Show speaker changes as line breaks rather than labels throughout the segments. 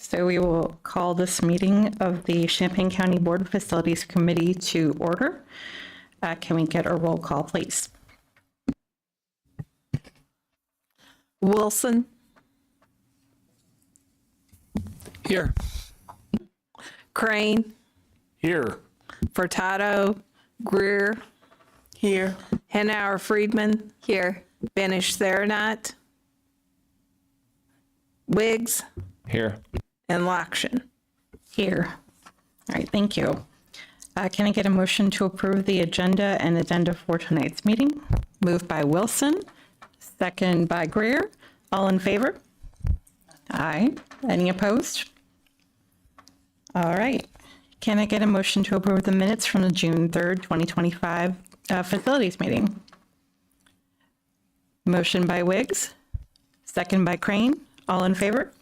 So we will call this meeting of the Champaign County Board of Facilities Committee to order. Can we get a roll call, please?
Wilson.
Here.
Crane.
Here.
Furtado. Greer.
Here.
Henauer Friedman. Here. Benish Theranat. Wiggs.
Here.
And Lakshin.
Here. All right, thank you. Can I get a motion to approve the agenda and addenda for tonight's meeting? Moved by Wilson, second by Greer. All in favor? Aye. Any opposed? All right. Can I get a motion to approve the minutes from the June 3rd, 2025 facilities meeting? Motion by Wiggs, second by Crane. All in favor?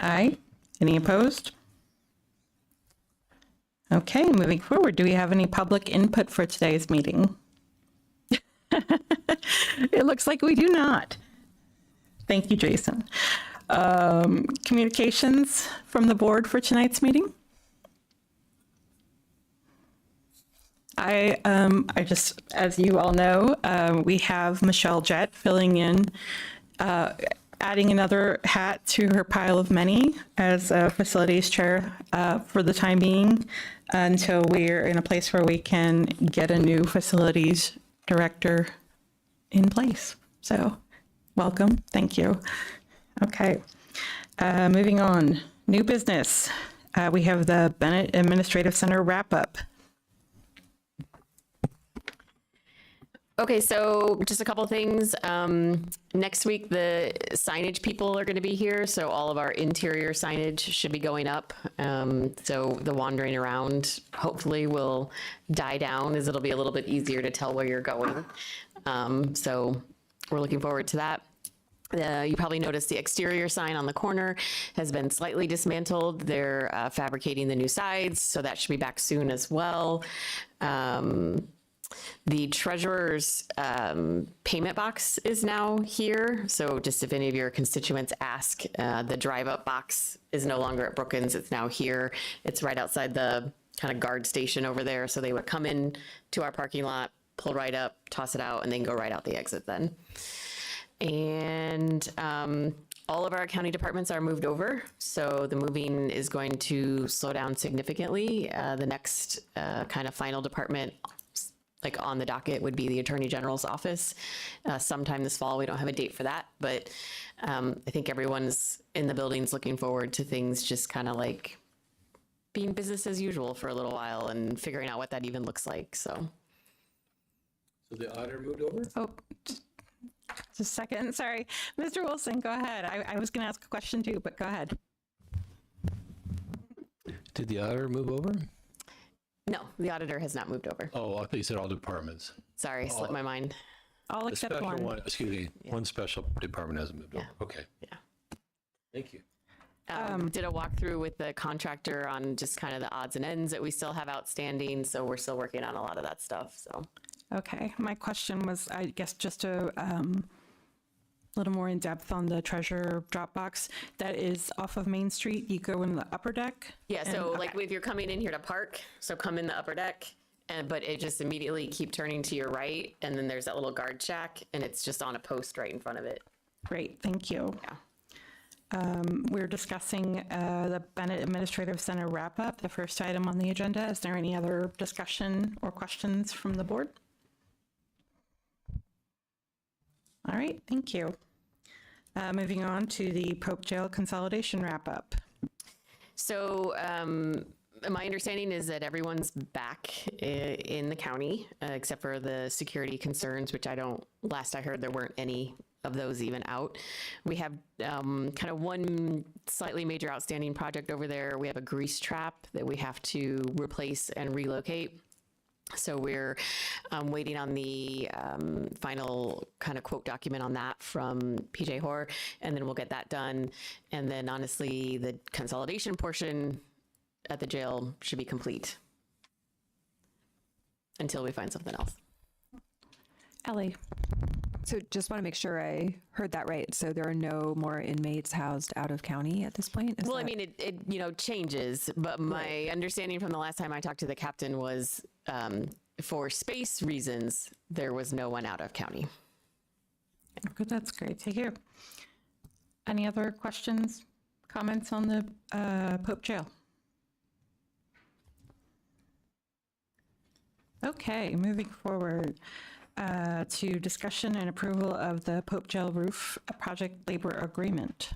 Aye. Any opposed? Okay, moving forward, do we have any public input for today's meeting? It looks like we do not. Thank you, Jason. Communications from the board for tonight's meeting? I just, as you all know, we have Michelle Jett filling in, adding another hat to her pile of many as a facilities chair for the time being, until we're in a place where we can get a new facilities director in place. So welcome. Thank you. Okay. Moving on. New business. We have the Bennett Administrative Center wrap up.
Okay, so just a couple of things. Next week, the signage people are going to be here, so all of our interior signage should be going up. So the wandering around hopefully will die down, as it'll be a little bit easier to tell where you're going. So we're looking forward to that. You probably noticed the exterior sign on the corner has been slightly dismantled. They're fabricating the new sides, so that should be back soon as well. The treasurer's payment box is now here. So just if any of your constituents ask, the drive-up box is no longer at Brookins. It's now here. It's right outside the kind of guard station over there. So they would come in to our parking lot, pull right up, toss it out, and then go right out the exit then. And all of our county departments are moved over. So the moving is going to slow down significantly. The next kind of final department like on the docket would be the Attorney General's office sometime this fall. We don't have a date for that, but I think everyone's in the buildings looking forward to things just kind of like being business as usual for a little while and figuring out what that even looks like. So
the auditor moved over?
Oh, just a second. Sorry. Mr. Wilson, go ahead. I was going to ask a question too, but go ahead.
Did the auditor move over?
no, the auditor has not moved over.
Oh, I thought you said all departments.
Sorry, slipped my mind.
All
The
except
special
one.
excuse me, one special department hasn't moved over. Okay.
Yeah.
Thank you.
Did a walkthrough with the contractor on just kind of the odds and ends that we still have outstanding. So we're still working on a lot of that stuff. So.
Okay. My question was, I guess, just a little more in depth on the treasure Dropbox that is off of Main Street. You go in the upper deck.
Yeah, so
and,
like if you're coming in here to park, so come in the upper deck, but it just immediately keep turning to your right, and then there's that little guard shack, and it's just on a post right in front of it.
Great, thank you.
Yeah.
We're discussing the Bennett Administrative Center wrap-up, the first item on the agenda. Is there any other discussion or questions from the board? All right, thank you. Moving on to the Pope Jail consolidation wrap-up.
So my understanding is that everyone's back in the county, except for the security concerns, which last I heard, there weren't any of those even out. We have kind of one slightly major outstanding project over there. We have a grease trap that we have to replace and relocate. So we're waiting on the final kind of quote document on that from PJ Hoare, and then we'll get that done. And then honestly, the consolidation portion at the jail should be complete until we find something else.
Ellie.
So just want to make sure I heard that right. So there are no more inmates housed out of county at this point?
Well, I mean, it changes, but my understanding from the last time I talked to the captain was for space reasons, there was no one out of county.
Good, that's great to hear. Any other questions, comments on the Pope Jail? Okay, moving forward to discussion and approval of the Pope Jail roof project labor agreement.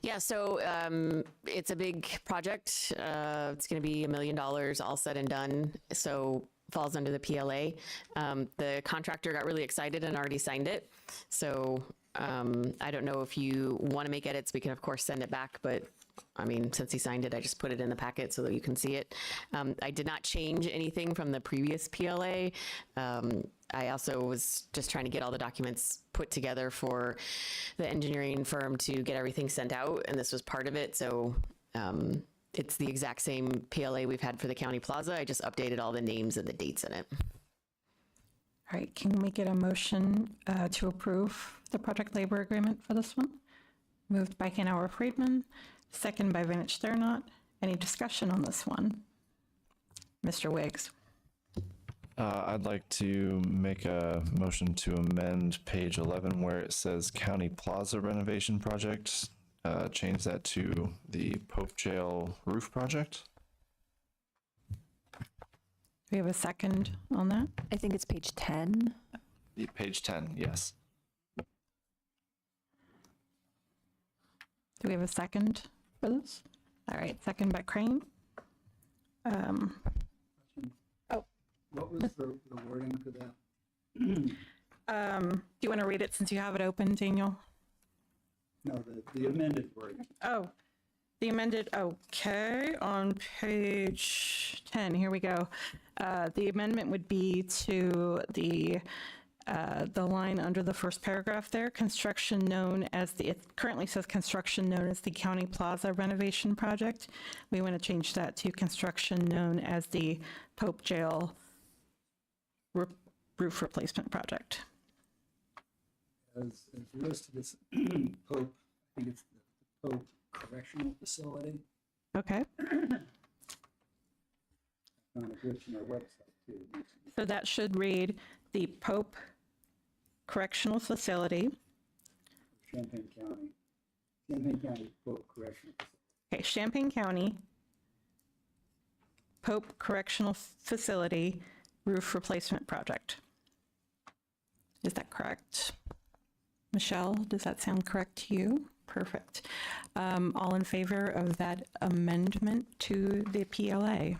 Yeah, so it's a big project. It's going to be $1 million all said and done. So falls under the PLA. The contractor got really excited and already signed it. So I don't know if you want to make edits. We can, of course, send it back. But I mean, since he signed it, I just put it in the packet so that you can see it. I did not change anything from the previous PLA. I also was just trying to get all the documents put together for the engineering firm to get everything sent out, and this was part of it. So it's the exact same PLA we've had for the county plaza. I just updated all the names and the dates in it.
All right, can we get a motion to approve the project labor agreement for this one? Moved by Hanauer Friedman, second by Vinich Thernot. Any discussion on this one? Mr. Wiggs.
I'd like to make a motion to amend page 11 where it says County Plaza renovation project. Change that to the Pope Jail roof project.
Do we have a second on that?
I think it's page 10.
Page 10, yes.
Do we have a second for this? All right, second by Crane.
What was the wording for that?
Do you want to read it since you have it open, Daniel?
No, the amended wording.
Oh, the amended, okay, on page 10, here we go. The amendment would be to the line under the first paragraph there, construction known as it currently says construction known as the County Plaza renovation project. We want to change that to construction known as the Pope Jail roof replacement project.
As listed as Pope, I think it's the Pope Correctional Facility.
Okay,
Found a glitch in our website too.
so that should read the Pope Correctional Facility.
Champaign County Pope Correctional Facility.
Okay, Champaign County Pope Correctional Facility roof replacement project. Is that correct? Michelle, does that sound correct to you? Perfect. All in favor of that amendment to the PLA?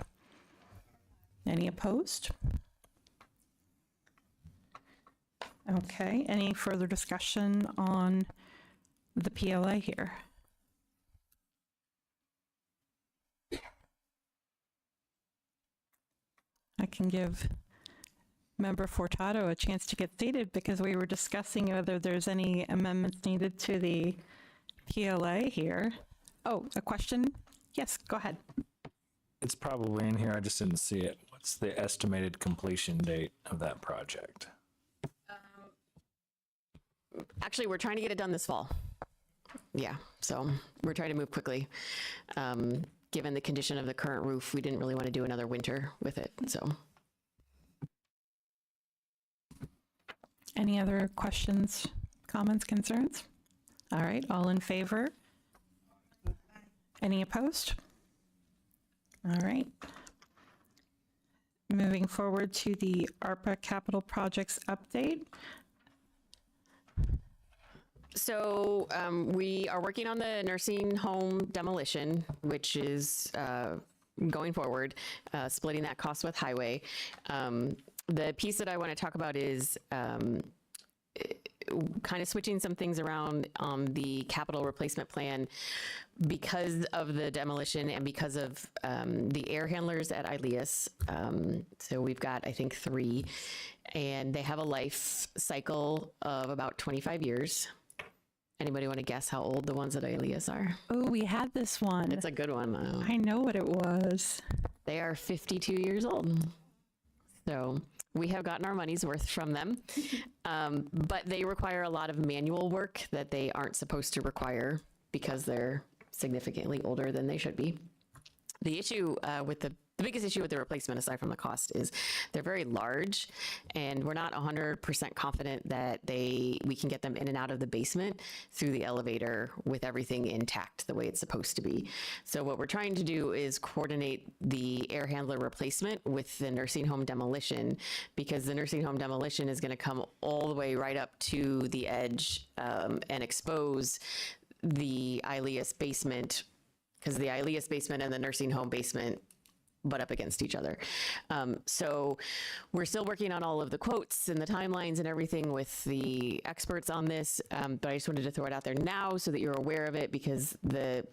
Any opposed? Okay, any further discussion on the PLA here? I can give Member Furtado a chance to get seated because we were discussing whether there's any amendments needed to the PLA here. Oh, a question? Yes, go ahead.
It's probably in here. I just didn't see it. What's the estimated completion date of that project?
Actually, we're trying to get it done this fall. Yeah, so we're trying to move quickly. Given the condition of the current roof, we didn't really want to do another winter with it, so.
Any other questions, comments, concerns? All right, all in favor? Any opposed? All right. Moving forward to the ARPA capital projects update.
So we are working on the nursing home demolition, which is going forward, splitting that cost with highway. The piece that I want to talk about is kind of switching some things around on the capital replacement plan because of the demolition and because of the air handlers at Ilias. So we've got, I think, 3, and they have a life cycle of about 25 years. Anybody want to guess how old the ones at Ilias are?
Oh, we had this one.
It's a good one.
I know what it was.
They are 52 years old. So we have gotten our money's worth from them, but they require a lot of manual work that they aren't supposed to require because they're significantly older than they should be. The issue with the biggest issue with the replacement, aside from the cost, is they're very large, and we're not 100% confident that we can get them in and out of the basement through the elevator with everything intact the way it's supposed to be. So what we're trying to do is coordinate the air handler replacement with the nursing home demolition, because the nursing home demolition is going to come all the way right up to the edge and expose the ILEAS basement, because the ILEAS basement and the nursing home basement butt up against each other. So we're still working on all of the quotes and the timelines and everything with the experts on this, but I just wanted to throw it out there now so that you're aware of it, because the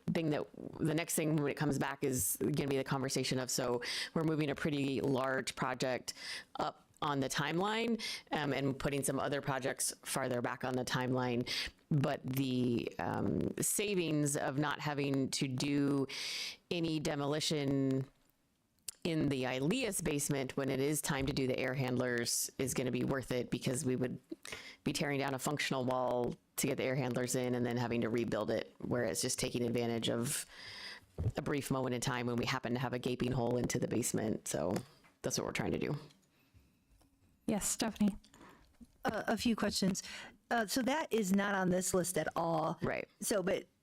next thing when it comes back is going to be the conversation of, so we're moving a pretty large project up on the timeline and putting some other projects farther back on the timeline. But the savings of not having to do any demolition in the ILEAS basement when it is time to do the air handlers is going to be worth it, because we would be tearing down a functional wall to get the air handlers in and then having to rebuild it, whereas just taking advantage of a brief moment in time when we happen to have a gaping hole into the basement. So that's what we're trying to do.
Yes, Stephanie.
A few questions. So that is not on this list at all.
Right.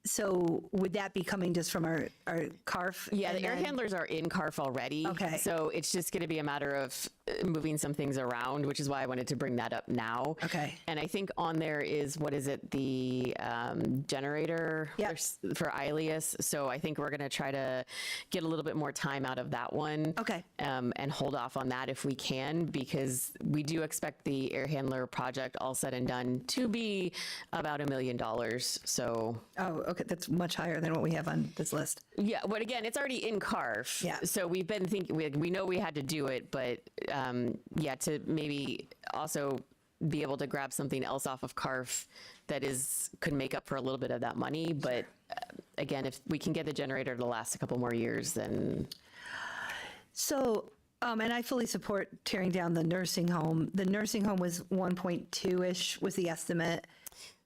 So would that be coming just from our CARF?
Yeah, the
and
air
then-
handlers are in CARF already.
Okay.
So it's just going to be a matter of moving some things around, which is why I wanted to bring that up now.
Okay.
And I think on there is, what is it, the generator
Yep.
for ILEAS. So I think we're going to try to get a little bit more time out of that one.
Okay.
And hold off on that if we can, because we do expect the air handler project, all said and done, to be about $1 million. So
Oh, okay. That's much higher than what we have on this list.
yeah, but again, it's already in CARF.
Yeah.
So we've been thinking, we know we had to do it, but yeah, to maybe also be able to grab something else off of CARF that could make up for a little bit of that money. But again, if we can get the generator to last a couple more years, then.
So, and I fully support tearing down the nursing home. The nursing home was 1.2-ish was the estimate.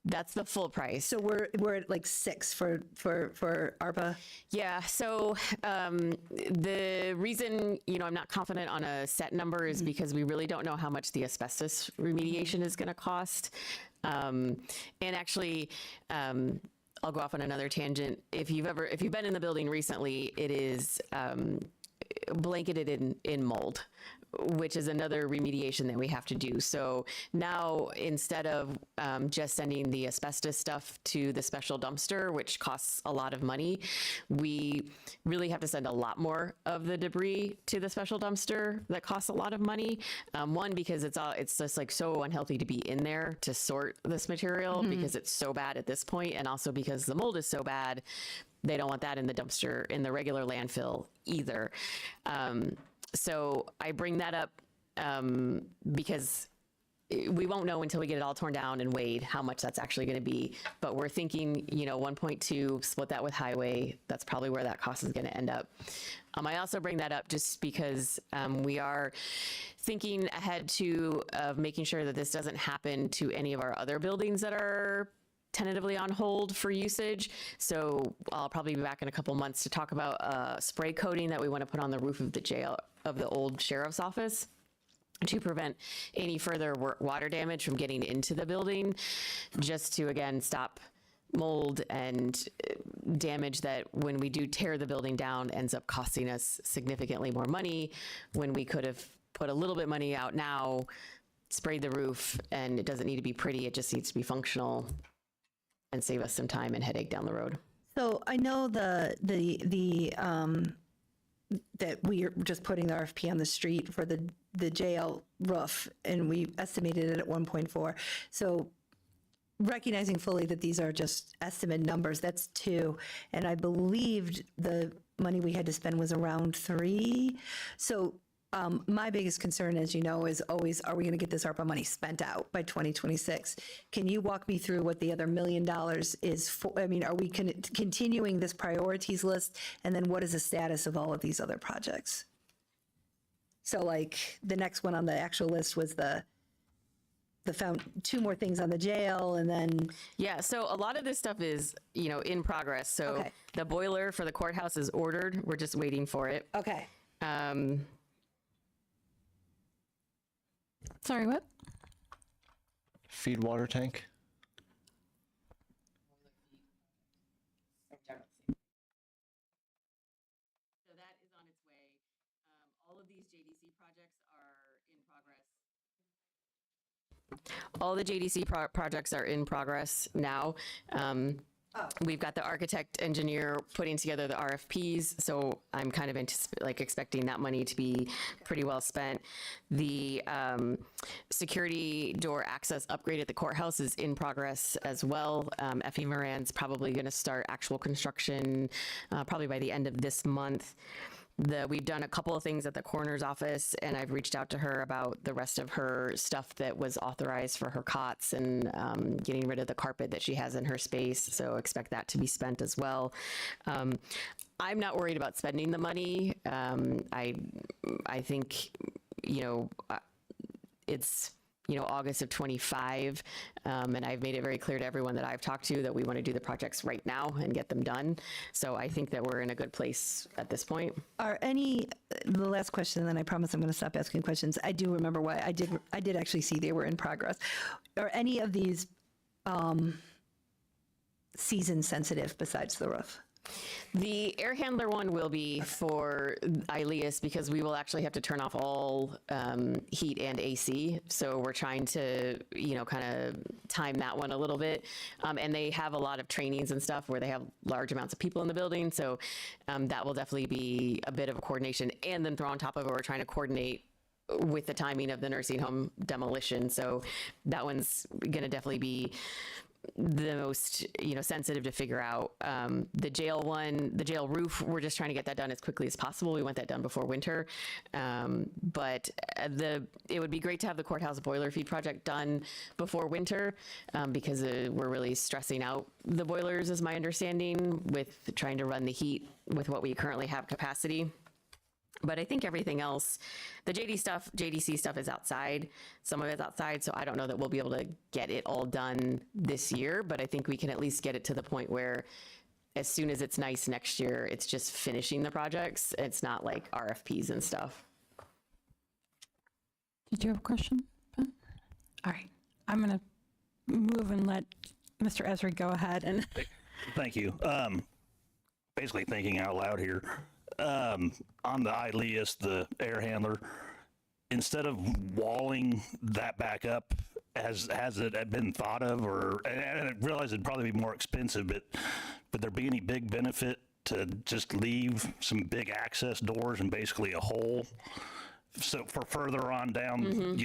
That's the full price.
So we're at like 6 for ARPA.
Yeah. So the reason, I'm not confident on a set number is because we really don't know how much the asbestos remediation is going to cost. And actually, I'll go off on another tangent. If you've been in the building recently, it is blanketed in mold, which is another remediation that we have to do. So now, instead of just sending the asbestos stuff to the special dumpster, which costs a lot of money, we really have to send a lot more of the debris to the special dumpster that costs a lot of money. One, because it's just like so unhealthy to be in there to sort this material because it's so bad at this point, and also because the mold is so bad, they don't want that in the dumpster in the regular landfill either. So I bring that up because we won't know until we get it all torn down and weighed how much that's actually going to be. But we're thinking, 1.2, split that with highway. That's probably where that cost is going to end up. I also bring that up just because we are thinking ahead to making sure that this doesn't happen to any of our other buildings that are tentatively on hold for usage. So I'll probably be back in a couple months to talk about spray coating that we want to put on the roof of the jail, of the old sheriff's office, to prevent any further water damage from getting into the building, just to, again, stop mold and damage that, when we do tear the building down, ends up costing us significantly more money when we could have put a little bit of money out now, sprayed the roof, and it doesn't need to be pretty, it just needs to be functional and save us some time and headache down the road.
So I know that we are just putting the RFP on the street for the jail roof, and we estimated it at 1.4. So recognizing fully that these are just estimate numbers, that's 2. And I believed the money we had to spend was around 3. So my biggest concern, as you know, is always, are we going to get this ARPA money spent out by 2026? Can you walk me through what the other $1 million is for? I mean, are we continuing this priorities list? And then what is the status of all of these other projects? So like the next one on the actual list was the found 2 more things on the jail, and then,
Yeah, so a lot of this stuff is, in progress. So
Okay.
the boiler for the courthouse is ordered. We're just waiting for it.
okay.
Sorry, what?
Feed water tank.
So that is on its way. All of these JDC projects are in progress. All the JDC projects are in progress now. We've got the architect engineer putting together the RFPs, so I'm kind of expecting that money to be pretty well spent. The security door access upgrade at the courthouse is in progress as well. Effie Moran's probably going to start actual construction probably by the end of this month. We've done a couple of things at the coroner's office, and I've reached out to her about the rest of her stuff that was authorized for her cots and getting rid of the carpet that she has in her space. So expect that to be spent as well. I'm not worried about spending the money. I think, it's August of 25. And I've made it very clear to everyone that I've talked to that we want to do the projects right now and get them done. So I think that we're in a good place at this point.
Are the last question, and then I promise I'm going to stop asking questions. I do remember why I did actually see they were in progress. Are any of these season sensitive besides the roof?
The air handler one will be for Ilias because we will actually have to turn off all heat and AC. So we're trying to, kind of time that one a little bit. And they have a lot of trainings and stuff where they have large amounts of people in the building. So that will definitely be a bit of a coordination. And then throw on top of it, we're trying to coordinate with the timing of the nursing home demolition. So that one's going to definitely be the most sensitive to figure out. The jail roof, we're just trying to get that done as quickly as possible. We want that done before winter, but it would be great to have the courthouse boiler feed project done before winter, because we're really stressing out the boilers, is my understanding, with trying to run the heat with what we currently have capacity. But I think everything else, the JDC stuff is outside. Some of it's outside, so I don't know that we'll be able to get it all done this year, but I think we can at least get it to the point where as soon as it's nice next year, it's just finishing the projects. It's not like RFPs and stuff.
Did you have a question, Ben? All right. I'm going to move and let Mr. Esri go ahead. And
Thank you. Basically thinking out loud here. On the Ilias, the air handler, instead of walling that back up, has it been thought of, and I realize it'd probably be more expensive, but would there be any big benefit to just leave some big access doors and basically a hole? So for further on down,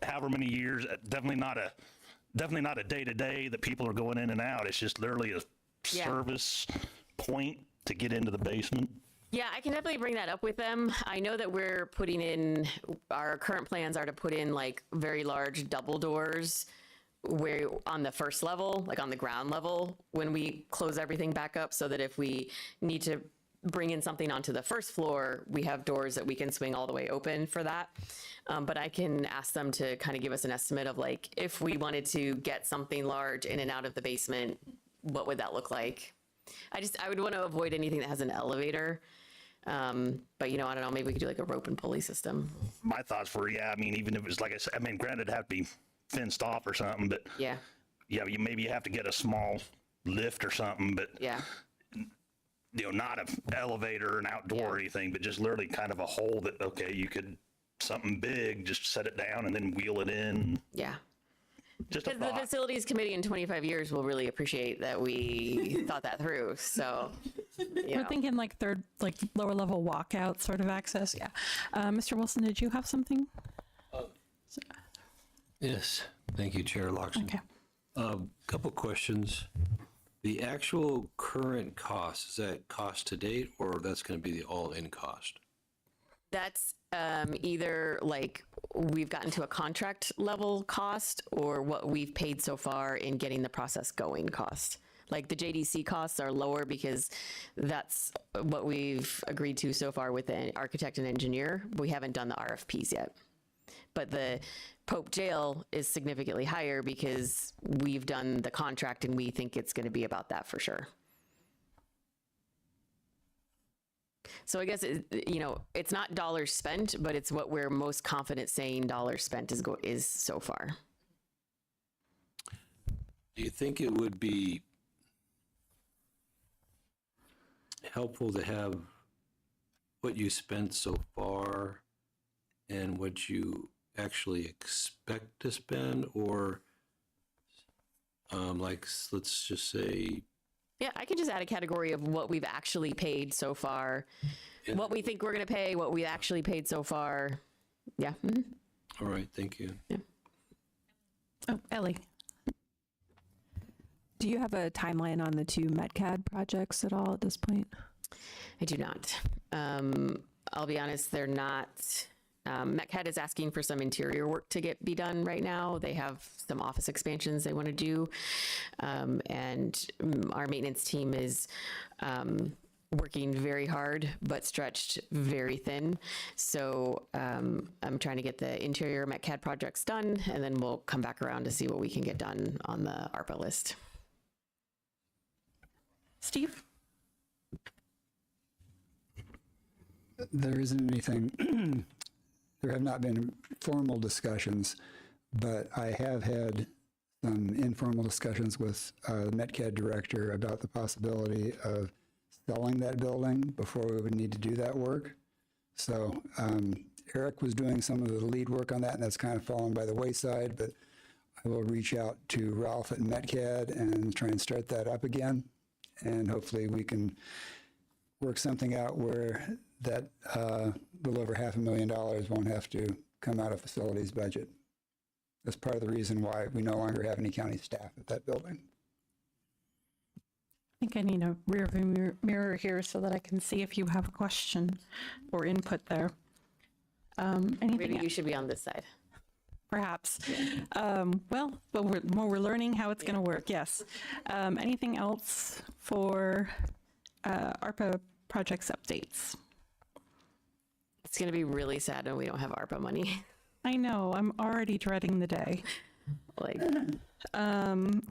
however many years, definitely not a day-to-day that people are going in and out. It's just literally a service point to get into the basement.
Yeah, I can definitely bring that up with them. I know that we're putting in, our current plans are to put in like very large double doors where on the first level, like on the ground level, when we close everything back up, so that if we need to bring in something onto the first floor, we have doors that we can swing all the way open for that. But I can ask them to kind of give us an estimate of like, if we wanted to get something large in and out of the basement, what would that look like? I would want to avoid anything that has an elevator. But I don't know, maybe we could do like a rope and pulley system.
My thoughts were, even if it was like I said, granted, it'd have to be fenced off or something, but
Yeah.
You have to get a small lift or something, but
Yeah.
Not an elevator or an outdoor or anything, but just literally kind of a hole that, okay, you could, something big, just set it down and then wheel it in.
Yeah.
Just a
Because the
thought.
facilities committee in 25 years will really appreciate that we thought that through. So,
we're thinking like third, like lower level walkout sort of access. Yeah. Mr. Wilson, did you have something?
Yes, thank you, Chair Loxton.
Okay.
Couple questions. The actual current cost, is that cost to date, or that's going to be the all-in cost?
that's either like we've gotten to a contract level cost or what we've paid so far in getting the process going cost. Like the JDC costs are lower because that's what we've agreed to so far with the architect and engineer. We haven't done the RFPs yet. But the Pope Jail is significantly higher because we've done the contract and we think it's going to be about that for sure. So I guess, it's not dollars spent, but it's what we're most confident saying dollars spent is so far.
Do you think it would be helpful to have what you spent so far and what you actually expect to spend, or let's just say,
Yeah, I can just add a category of what we've actually paid so far, what we think we're going to pay, what we actually paid so far. Yeah. Mm-hmm.
all right, thank you.
Yeah.
Oh, Ellie.
Do you have a timeline on the 2 MetCAD projects at all at this point?
I do not. I'll be honest, they're not. MetCAD is asking for some interior work to be done right now. They have some office expansions they want to do. And our maintenance team is working very hard, but stretched very thin. So I'm trying to get the interior MetCAD projects done, and then we'll come back around to see what we can get done on the ARPA list.
Steve?
There isn't anything, there have not been formal discussions, but I have had some informal discussions with the MetCAD director about the possibility of selling that building before we would need to do that work. So Eric was doing some of the lead work on that, and that's kind of fallen by the wayside, but I will reach out to Ralph at MetCAD and try and start that up again. And hopefully we can work something out where that little over $500,000 won't have to come out of facilities budget. That's part of the reason why we no longer have any county staff at that building.
I think I need a rear view mirror here so that I can see if you have a question or input there. Anything
Maybe you should be on this side.
perhaps. Well, we're learning how it's going to work. Yes. Anything else for ARPA projects updates?
It's going to be really sad when we don't have ARPA money.
I know. I'm already dreading the day.
Like,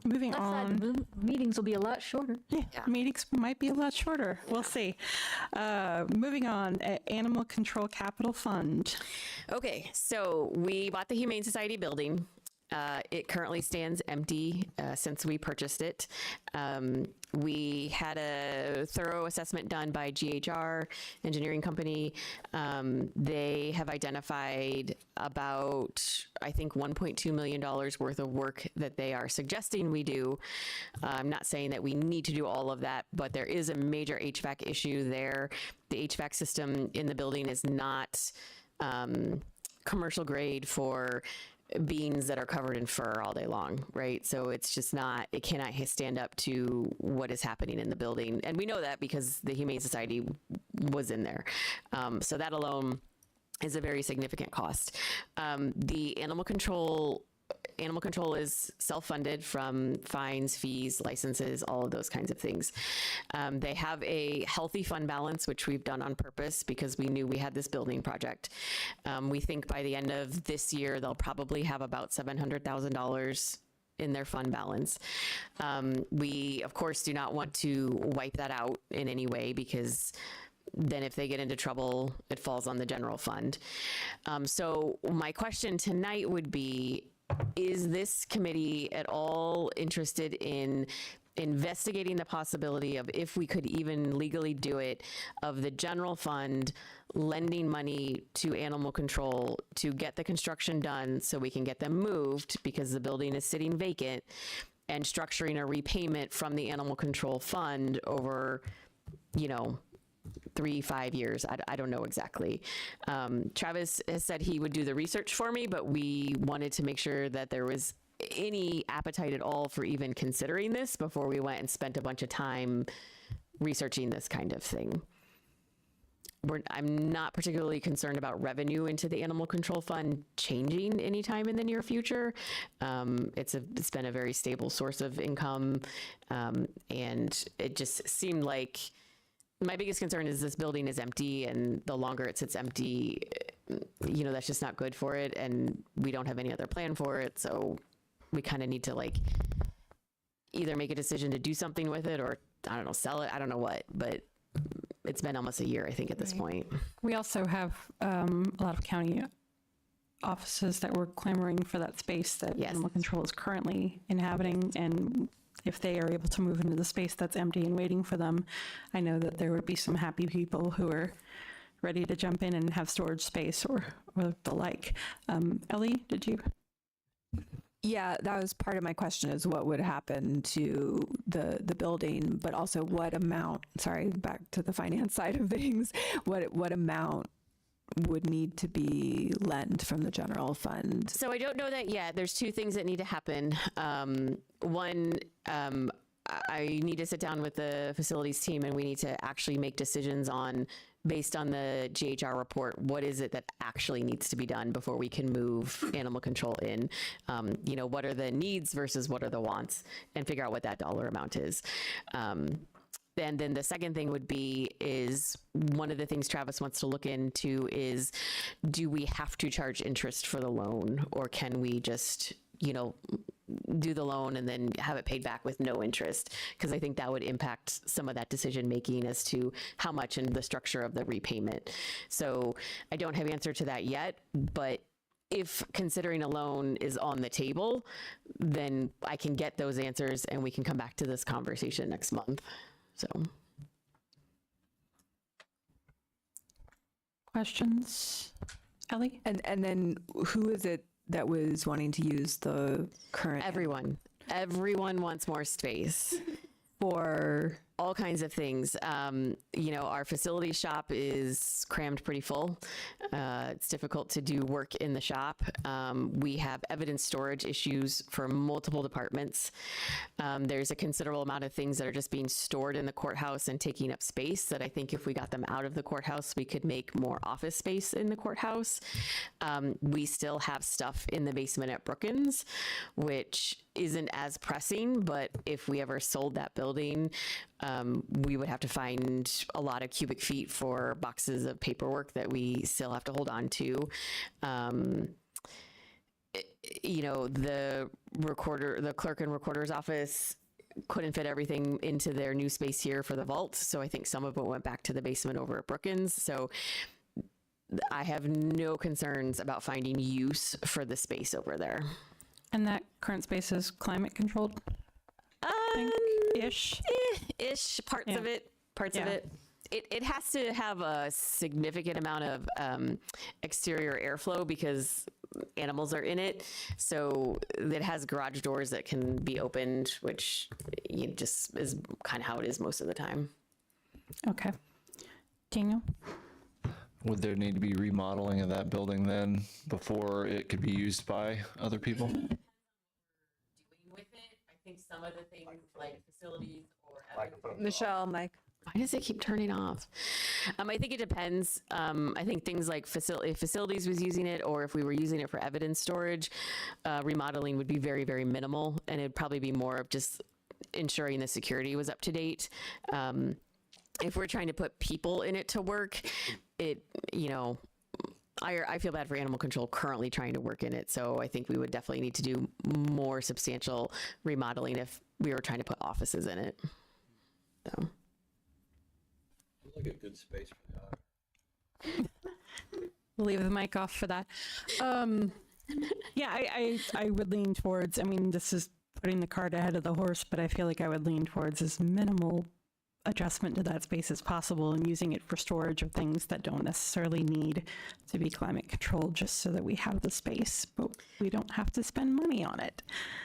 Moving on.
Meetings will be a lot shorter.
Yeah, meetings might be a lot shorter. We'll see. Moving on, Animal Control Capital Fund.
okay, so we bought the Humane Society building. It currently stands empty since we purchased it. We had a thorough assessment done by GHR Engineering Company. They have identified about, I think, $1.2 million worth of work that they are suggesting we do. I'm not saying that we need to do all of that, but there is a major HVAC issue there. The HVAC system in the building is not commercial grade for beans that are covered in fur all day long, right? So it's just not, it cannot stand up to what is happening in the building. And we know that because the Humane Society was in there. So that alone is a very significant cost. The animal control is self-funded from fines, fees, licenses, all of those kinds of things. They have a healthy fund balance, which we've done on purpose because we knew we had this building project. We think by the end of this year, they'll probably have about $700,000 in their fund balance. We, of course, do not want to wipe that out in any way because then if they get into trouble, it falls on the general fund. So my question tonight would be, is this committee at all interested in investigating the possibility of, if we could even legally do it, of the general fund lending money to animal control to get the construction done so we can get them moved because the building is sitting vacant, and structuring a repayment from the animal control fund over, 3-5 years. I don't know exactly. Travis has said he would do the research for me, but we wanted to make sure that there was any appetite at all for even considering this before we went and spent a bunch of time researching this kind of thing. I'm not particularly concerned about revenue into the animal control fund changing anytime in the near future. It's been a very stable source of income, and it just seemed like my biggest concern is this building is empty, and the longer it sits empty, that's just not good for it, and we don't have any other plan for it. So we kind of need to like either make a decision to do something with it, or I don't know, sell it. I don't know what, but it's been almost a year, I think, at this point.
We also have a lot of county offices that were clamoring for that space that
Yes.
animal control is currently inhabiting. And if they are able to move into the space that's empty and waiting for them, I know that there would be some happy people who are ready to jump in and have storage space or the like. Ellie, did you?
Yeah, that was part of my question, is what would happen to the building, but also what amount, sorry, back to the finance side of things, what amount would need to be lent from the general fund?
So I don't know that yet. There's two things that need to happen. One, I need to sit down with the facilities team, and we need to actually make decisions on, based on the GHR report, what is it that actually needs to be done before we can move animal control in? What are the needs versus what are the wants, and figure out what that dollar amount is. And then the second thing would be is one of the things Travis wants to look into is, do we have to charge interest for the loan, or can we just, do the loan and then have it paid back with no interest? Because I think that would impact some of that decision making as to how much and the structure of the repayment. So I don't have an answer to that yet, but if considering a loan is on the table, then I can get those answers and we can come back to this conversation next month. So.
Questions? Ellie?
And then who is it that was wanting to use the current?
Everyone wants more space
For
all kinds of things. Our facility shop is crammed pretty full. It's difficult to do work in the shop. We have evidence storage issues for multiple departments. There's a considerable amount of things that are just being stored in the courthouse and taking up space that I think if we got them out of the courthouse, we could make more office space in the courthouse. We still have stuff in the basement at Brookins, which isn't as pressing, but if we ever sold that building, we would have to find a lot of cubic feet for boxes of paperwork that we still have to hold on to. The clerk and recorder's office couldn't fit everything into their new space here for the vault. So I think some of it went back to the basement over at Brookins. So I have no concerns about finding use for the space over there.
And that current space is climate controlled? Ish.
Ish, parts of
Yeah.
it,
Yeah.
It has to have a significant amount of exterior airflow because animals are in it. So it has garage doors that can be opened, which just is kind of how it is most of the time.
Okay. Daniel?
Would there need to be remodeling of that building then before it could be used by other people?
Doing with it, I think some of the things like facilities or
Michelle, Mike.
why does it keep turning off? I think it depends. I think things like if facilities was using it, or if we were using it for evidence storage, remodeling would be very, very minimal, and it'd probably be more of just ensuring the security was up to date. If we're trying to put people in it to work, I feel bad for animal control currently trying to work in it. So I think we would definitely need to do more substantial remodeling if we were trying to put offices in it. So.
Like a good space for that.
We'll leave the mic off for that. Yeah, I would lean towards, this is putting the cart ahead of the horse, but I feel like I would lean towards as minimal adjustment to that space as possible and using it for storage of things that don't necessarily need to be climate controlled, just so that we have the space, but we don't have to spend money on it.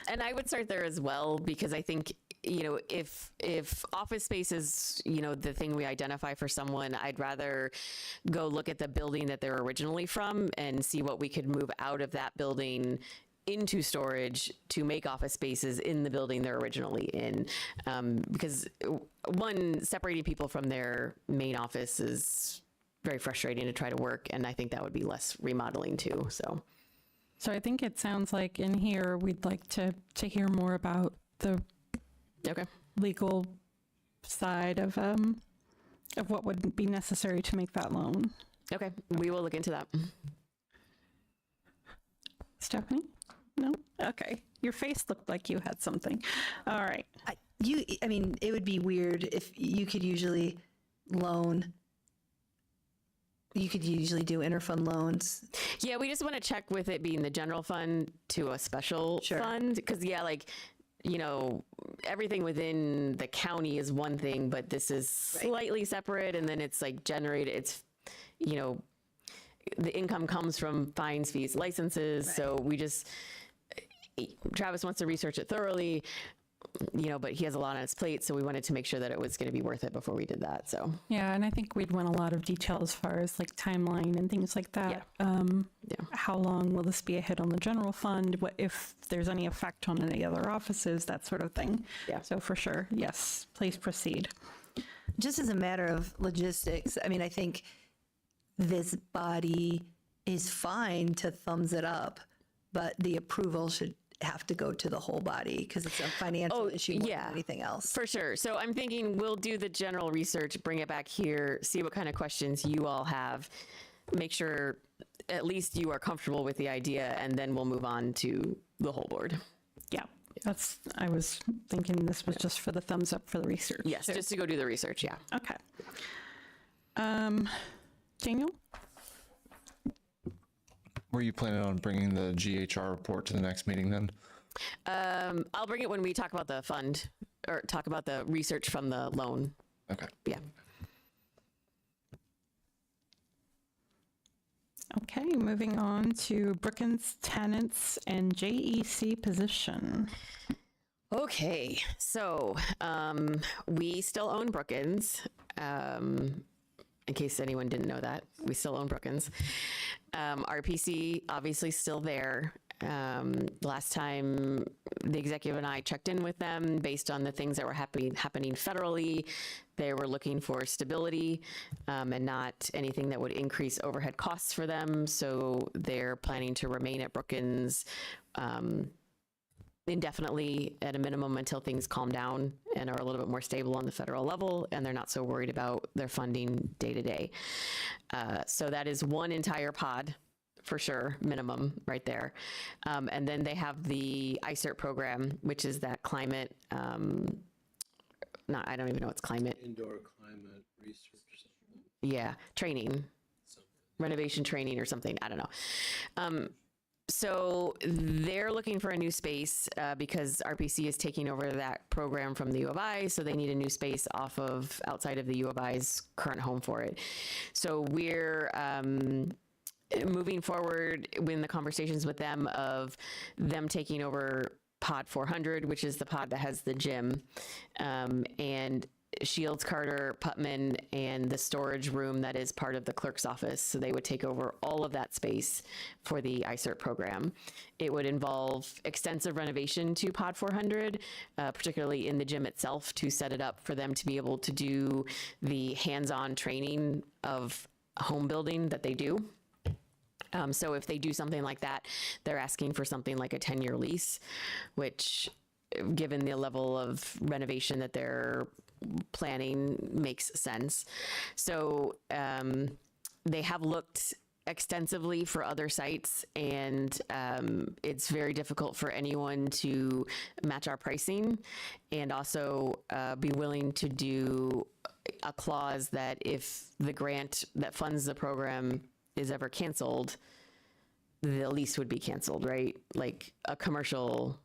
And I would start there as well, because I think, if office space is, the thing we identify for someone, I'd rather go look at the building that they're originally from and see what we could move out of that building into storage to make office spaces in the building they're originally in. Because one, separating people from their main office is very frustrating to try to work. And I think that would be less remodeling too. So
I think it sounds like in here, we'd like to hear more about the
okay.
legal side of what would be necessary to make that loan.
Okay, we will look into that.
Stephanie? No? Okay. Your face looked like you had something. All right.
I mean, it would be weird if you could usually do interfund loans.
Yeah, we just want to check with it being the general fund to a special fund. Because, yeah, like, you know, everything within the county is one thing, but this is slightly separate. And then it's like generated, it's, you know, the income comes from fines, fees, licenses. Right. So we just, Travis wants to research it thoroughly, you know, but he has a lot on his plate. So we wanted to make sure that it was going to be worth it before we did that. So,
yeah. And I think we'd want a lot of detail as far as like timeline and things like that.
Yeah.
How long will this be a hit on the general fund? What if there's any effect on any other offices, that sort of thing.
Yeah.
So for sure. Yes, please proceed.
Just as a matter of logistics, I mean, I think this body is fine to thumbs it up, but the approval should have to go to the whole body because it's a financial issue more than anything else.
For sure. So I'm thinking we'll do the general research, bring it back here, see what kind of questions you all have, make sure at least you are comfortable with the idea, and then we'll move on to the whole board.
Yeah. I was thinking this was just for the thumbs up for the research.
Yes, just to go do the research. Yeah.
Okay. Daniel?
Were you planning on bringing the GHR report to the next meeting then?
I'll bring it when we talk about the fund or talk about the research from the loan.
Okay.
Yeah.
Okay, moving on to Brookins tenants and JEC position.
Okay, so we still own Brookins. In case anyone didn't know that, we still own Brookins. RPC obviously still there. Last time the executive and I checked in with them based on the things that were happening federally, they were looking for stability and not anything that would increase overhead costs for them. So they're planning to remain at Brookins indefinitely at a minimum until things calm down and are a little bit more stable on the federal level, and they're not so worried about their funding day to day. So that is one entire pod for sure, minimum right there. And then they have the ICERT program, which is that climate, I don't even know what's climate.
Indoor climate research.
Yeah, training, renovation training or something. I don't know. So they're looking for a new space because RPC is taking over that program from the U of I, so they need a new space outside of the U of I's current home for it. So we're moving forward in the conversations with them of them taking over pod 400, which is the pod that has the gym, and Shields, Carter, Putman, and the storage room that is part of the clerk's office. So they would take over all of that space for the ICERT program. It would involve extensive renovation to pod 400, particularly in the gym itself, to set it up for them to be able to do the hands-on training of home building that they do. So if they do something like that, they're asking for something like a 10-year lease, which, given the level of renovation that they're planning, makes sense. So they have looked extensively for other sites, and it's very difficult for anyone to match our pricing and also be willing to do a clause that if the grant that funds the program is ever canceled, the lease would be canceled, right? Like a commercial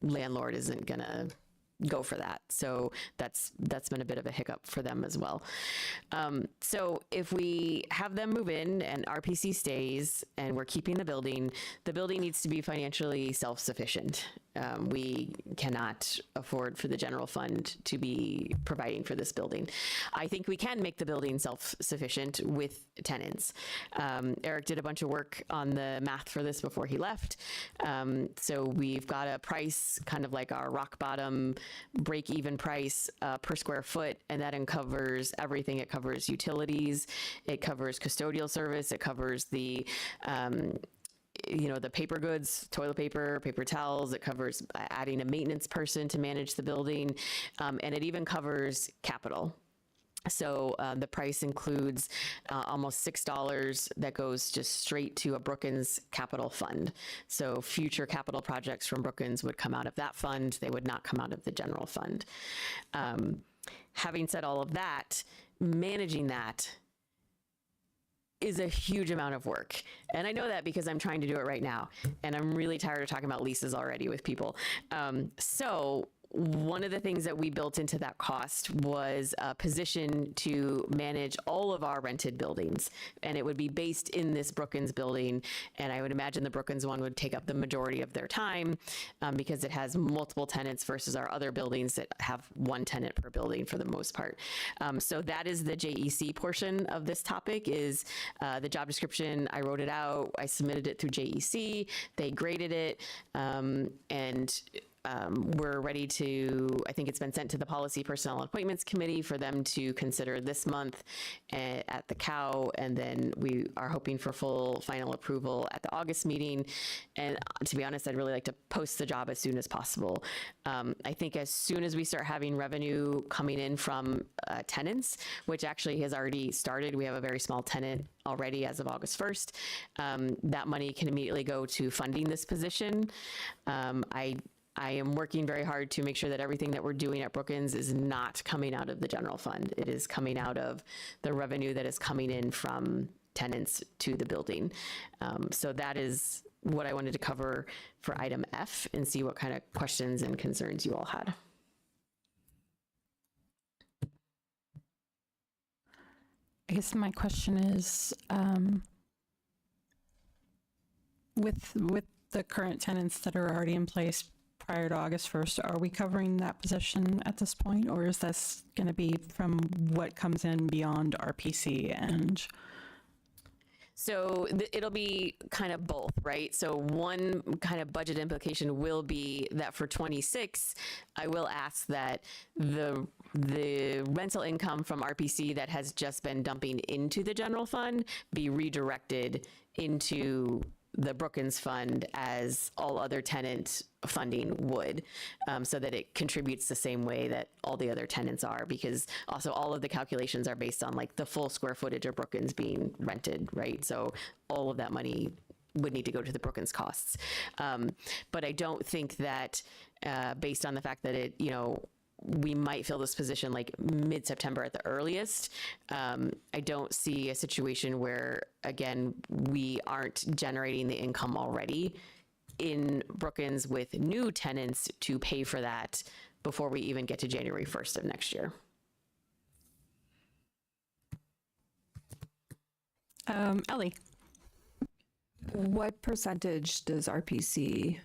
landlord isn't gonna go for that. So that's been a bit of a hiccup for them as well. So if we have them move in and RPC stays and we're keeping the building needs to be financially self-sufficient. we cannot afford for the general fund to be providing for this building. I think we can make the building self-sufficient with tenants. Eric did a bunch of work on the math for this before he left. So we've got a price, kind of like our rock bottom break-even price per square foot, and that covers everything. It covers utilities, it covers custodial service, it covers the the paper goods, toilet paper, paper towels. It covers adding a maintenance person to manage the building, and it even covers capital. So the price includes almost $6 that goes just straight to a Brookins capital fund. So future capital projects from Brookins would come out of that fund. They would not come out of the general fund. Having said all of that, managing that is a huge amount of work. And I know that because I'm trying to do it right now. And I'm really tired of talking about leases already with people. So one of the things that we built into that cost was a position to manage all of our rented buildings. And it would be based in this Brookins building. And I would imagine the Brookins one would take up the majority of their time because it has multiple tenants versus our other buildings that have one tenant per building for the most part. So that is the JEC portion of this topic is the job description. I wrote it out. I submitted it through JEC. They graded it. We're ready to, I think it's been sent to the Policy, Personnel, and Appointments Committee for them to consider this month at the COW, and then we are hoping for full final approval at the August meeting. And to be honest, I'd really like to post the job as soon as possible. I think as soon as we start having revenue coming in from tenants, which actually has already started, we have a very small tenant already as of August 1st, that money can immediately go to funding this position. I am working very hard to make sure that everything that we're doing at Brookins is not coming out of the general fund. It is coming out of the revenue that is coming in from tenants to the building. So that is what I wanted to cover for item F and see what kind of questions and concerns you all had.
I guess my question is, with the current tenants that are already in place prior to August 1st, are we covering that position at this point, or is this going to be from what comes in beyond RPC? And
so it'll be kind of both, right? So one kind of budget implication will be that for 26, I will ask that the rental income from RPC that has just been dumping into the general fund be redirected into the Brookins fund as all other tenant funding would, so that it contributes the same way that all the other tenants are, because also all of the calculations are based on like the full square footage of Brookins being rented, right? So all of that money would need to go to the Brookins costs. But I don't think that based on the fact that it, we might fill this position like mid-September at the earliest. I don't see a situation where, again, we aren't generating the income already in Brookins with new tenants to pay for that before we even get to January 1st of next year.
Ellie.
What percentage does RPC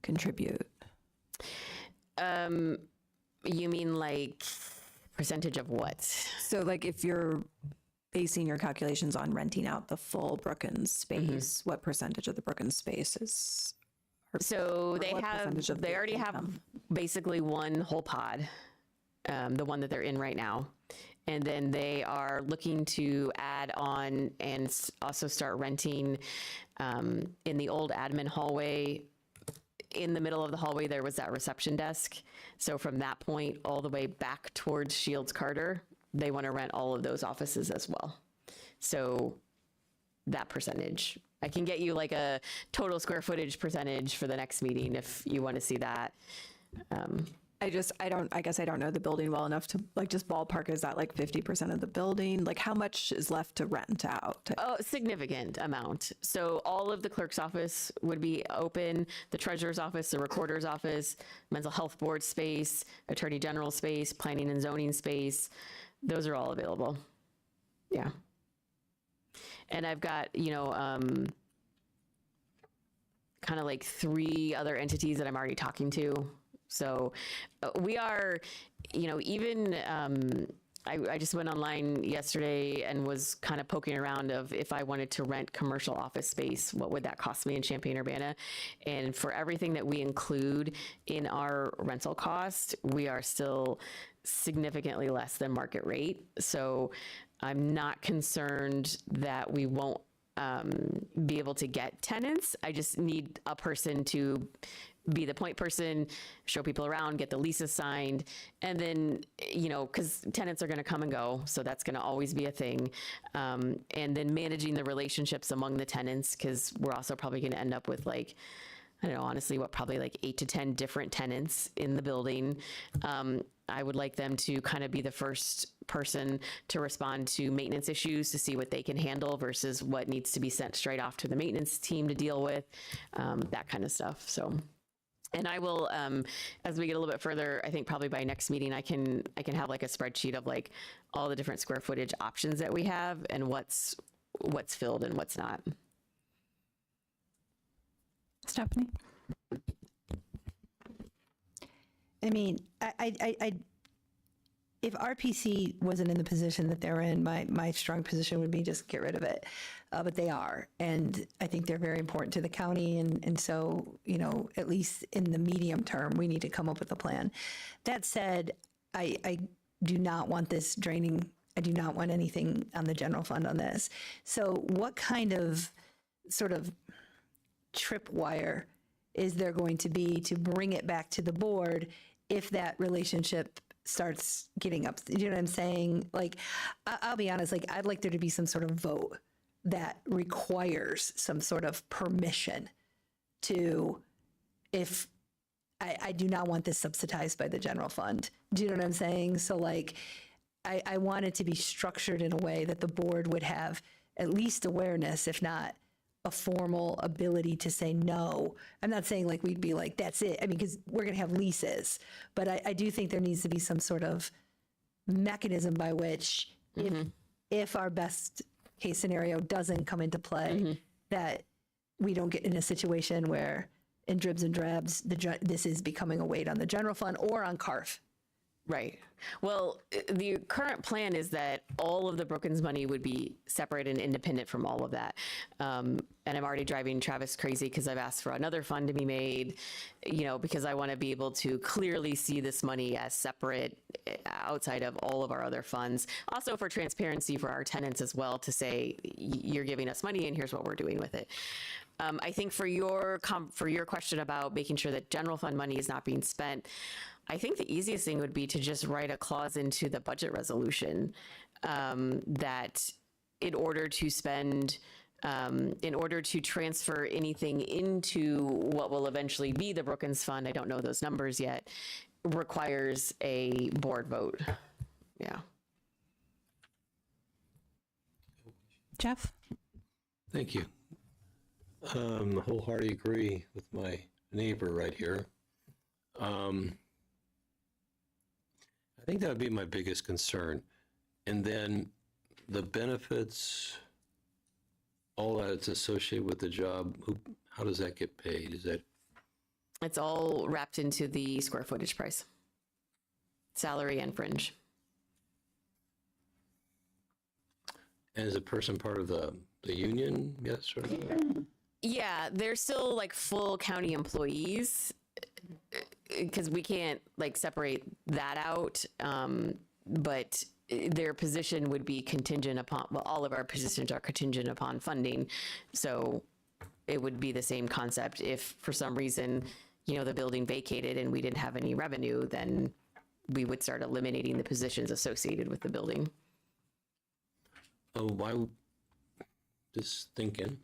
contribute?
You mean like percentage of what?
So like if you're basing your calculations on renting out the full Brookins space, what percentage of the Brookins space is?
So they already have basically one whole pod, the one that they're in right now. And then they are looking to add on and also start renting in the old admin hallway. In the middle of the hallway, there was that reception desk. So from that point all the way back towards Shields Carter, they want to rent all of those offices as well. So that percentage, I can get you like a total square footage percentage for the next meeting if you want to see that.
I guess I don't know the building well enough to like just ballpark. Is that like 50% of the building? Like how much is left to rent out?
Oh, significant amount. So all of the clerk's office would be open, the treasurer's office, the recorder's office, mental health board space, attorney general space, planning and zoning space. Those are all available. Yeah. And I've got, kind kind of like 3 other entities that I'm already talking to. So we are, even I just went online yesterday and was kind of poking around of if I wanted to rent commercial office space, what would that cost me in Champaign-Urbana? And for everything that we include in our rental cost, we are still significantly less than market rate. So I'm not concerned that we won't be able to get tenants. I just need a person to be the point person, show people around, get the leases signed, and then, because tenants are going to come and go, so that's going to always be a thing. And then managing the relationships among the tenants, because we're also probably going to end up with like, I don't know, honestly, probably like 8 to 10 different tenants in the building. I would like them to kind of be the first person to respond to maintenance issues to see what they can handle versus what needs to be sent straight off to the maintenance team to deal with, that kind of stuff. So. And I will, as we get a little bit further, I think probably by next meeting, I can have like a spreadsheet of like all the different square footage options that we have and what's filled and what's not.
Stephanie?
I mean, if RPC wasn't in the position that they're in, my strong position would be just get rid of it. But they are, and I think they're very important to the county, and so, at least in the medium term, we need to come up with a plan. That said, I do not want this draining. I do not want anything on the general fund on this. So what kind of sort of tripwire is there going to be to bring it back to the board if that relationship starts getting up? You know what I'm saying? Like, I'll be honest, like, I'd like there to be some sort of vote that requires some sort of permission to, if I do not want this subsidized by the general fund. Do you know what I'm saying? So like, I want it to be structured in a way that the board would have at least awareness, if not a formal ability to say no. I'm not saying like we'd be like, that's it. I mean, because we're going to have leases, but I do think there needs to be some sort of mechanism by which if our best case scenario doesn't come into play, that we don't get in a situation where in dribs and drabs, this is becoming a weight on the general fund or on CARF.
Right. Well, the current plan is that all of the Brookings money would be separate and independent from all of that. And I'm already driving Travis crazy because I've asked for another fund to be made, because I want to be able to clearly see this money as separate outside of all of our other funds. Also for transparency for our tenants as well, to say, you're giving us money and here's what we're doing with it. I think for your question about making sure that general fund money is not being spent, I think the easiest thing would be to just write a clause into the budget resolution that in order to transfer anything into what will eventually be the Brookings Fund, I don't know those numbers yet, requires a board vote. Yeah.
Jeff?
Thank you. Wholeheartedly agree with my neighbor right here. I think that would be my biggest concern. And then the benefits, all that's associated with the job, how does that get paid? Is that?
It's all wrapped into the square footage price, salary and fringe.
And is a person part of the union? Yes or no?
Yeah, they're still like full county employees because we can't like separate that out. But their position would be contingent upon, well, all of our positions are contingent upon funding. So it would be the same concept. If for some reason, the building vacated and we didn't have any revenue, then we would start eliminating the positions associated with the building.
Oh, why? Just thinking.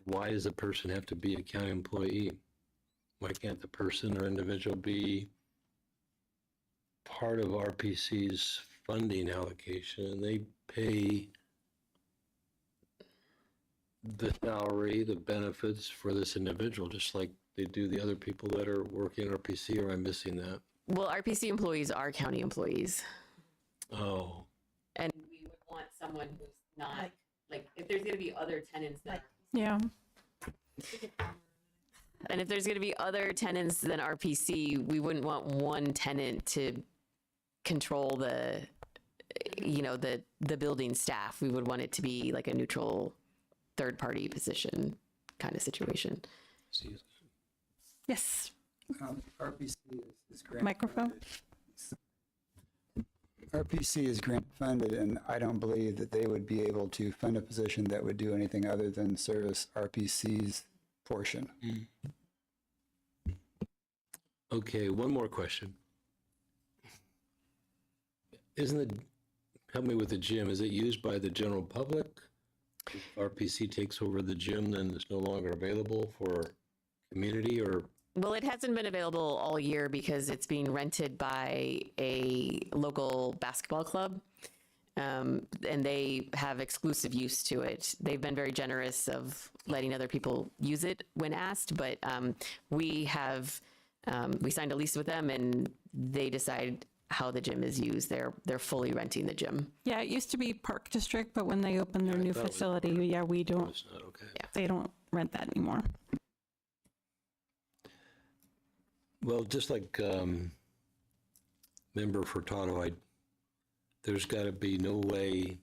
Why does a person have to be a county employee? Why can't the person or individual be part of RPC's funding allocation and they pay the salary, the benefits for this individual, just like they do the other people that are working RPC, or am I missing that?
Well, RPC employees are county employees.
Oh.
And we would want someone who's not, like, if there's going to be other tenants that
Yeah.
And if there's going to be other tenants than RPC, we wouldn't want one tenant to control the building staff. We would want it to be like a neutral third party position kind of situation.
Yes.
RPC is grant
Microphone.
RPC is grant funded, and I don't believe that they would be able to fund a position that would do anything other than service RPC's portion.
Okay, one more question. Help me with the gym, is it used by the general public? If RPC takes over the gym, then it's no longer available for community, or?
Well, it hasn't been available all year because it's being rented by a local basketball club. And they have exclusive use to it. They've been very generous of letting other people use it when asked, but we signed a lease with them and they decide how the gym is used. They're fully renting the gym.
Yeah, it used to be Park District, but when they opened their new facility, yeah, we don't,
It's not okay.
they don't rent that anymore.
Well, just like Member Furtado, there's got to be no way,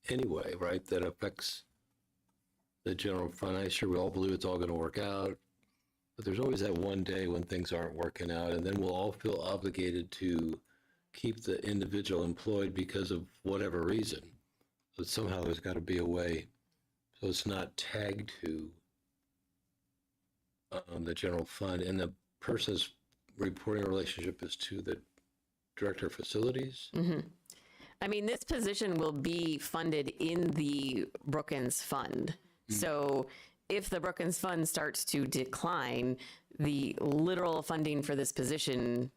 anyway, right, that affects the general fund. I'm sure we all believe it's all going to work out, but there's always that one day when things aren't working out, and then we'll all feel obligated to keep the individual employed because of whatever reason. But somehow there's got to be a way, so it's not tagged to the general fund, and the person's reporting relationship is to the director of facilities.
Mm-hmm. I mean, this position will be funded in the Brookins Fund. So if the Brookins Fund starts to decline, the literal funding for this position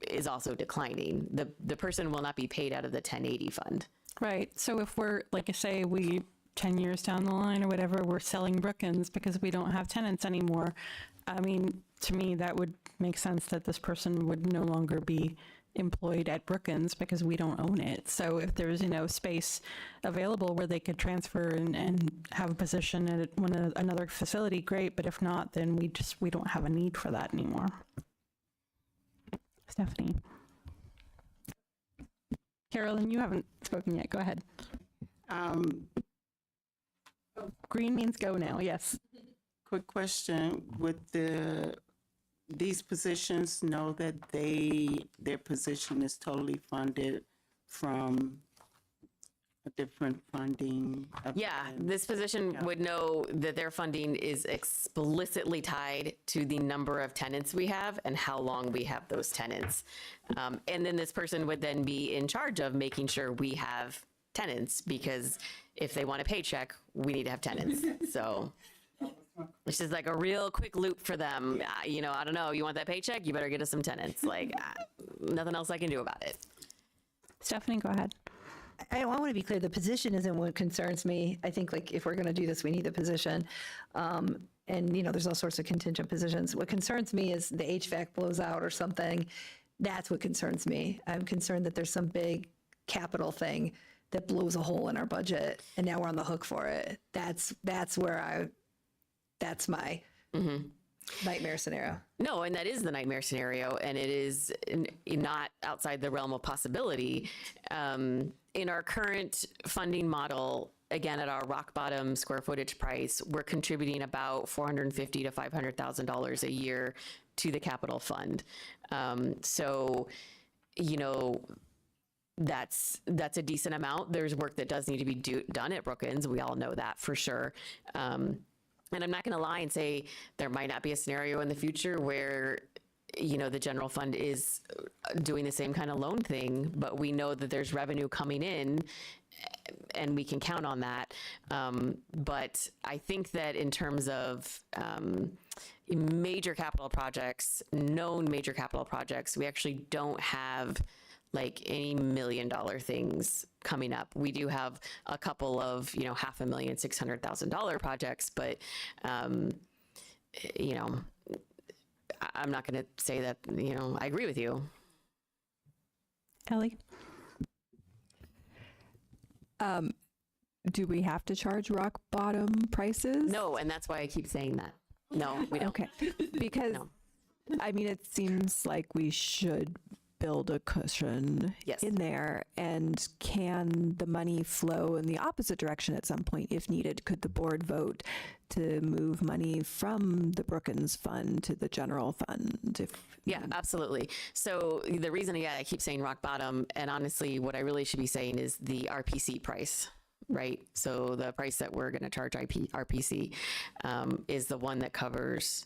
is also declining. The person will not be paid out of the 1080 fund.
Right. So if we're, like I say, 10 years down the line or whatever, we're selling Brookins because we don't have tenants anymore. I mean, to me, that would make sense that this person would no longer be employed at Brookins because we don't own it. So if there's, space available where they could transfer and have a position at another facility, great. But if not, then we don't have a need for that anymore. Stephanie. Carolyn, you haven't spoken yet. Go ahead. Green means go now. Yes.
Quick question, would these positions know that their position is totally funded from a different funding?
Yeah, this position would know that their funding is explicitly tied to the number of tenants we have and how long we have those tenants. And then this person would then be in charge of making sure we have tenants, because if they want a paycheck, we need to have tenants. So, which is like a real quick loop for them. I don't know, you want that paycheck? You better get us some tenants. Like, nothing else I can do about it.
Stephanie, go ahead.
I want to be clear, the position isn't what concerns me. I think if we're going to do this, we need the position. And, there's all sorts of contingent positions. What concerns me is the HVAC blows out or something. That's what concerns me. I'm concerned that there's some big capital thing that blows a hole in our budget and now we're on the hook for it. That's my nightmare scenario.
No, and that is the nightmare scenario, and it is not outside the realm of possibility. In our current funding model, again, at our rock bottom square footage price, we're contributing about $450,000 to $500,000 a year to the capital fund. So, that's a decent amount. There's work that does need to be done at Brookins. We all know that for sure. And I'm not going to lie and say there might not be a scenario in the future where, the general fund is doing the same kind of loan thing, but we know that there's revenue coming in and we can count on that. But I think that in terms of major capital projects, known major capital projects, we actually don't have like any $1 million things coming up. We do have a couple of, $500,000, $600,000 projects, but, I'm not going to say that, I agree with you.
Ellie?
Do we have to charge rock bottom prices?
No, and that's why I keep saying that. No, we don't.
Okay. Because, I mean, it seems like we should build a cushion
Yes.
in there. And can the money flow in the opposite direction at some point if needed? Could the board vote to move money from the Brookins Fund to the general fund?
Yeah, absolutely. So the reason I keep saying rock bottom, and honestly, what I really should be saying is the RPC price, right? So the price that we're going to charge RPC is the one that covers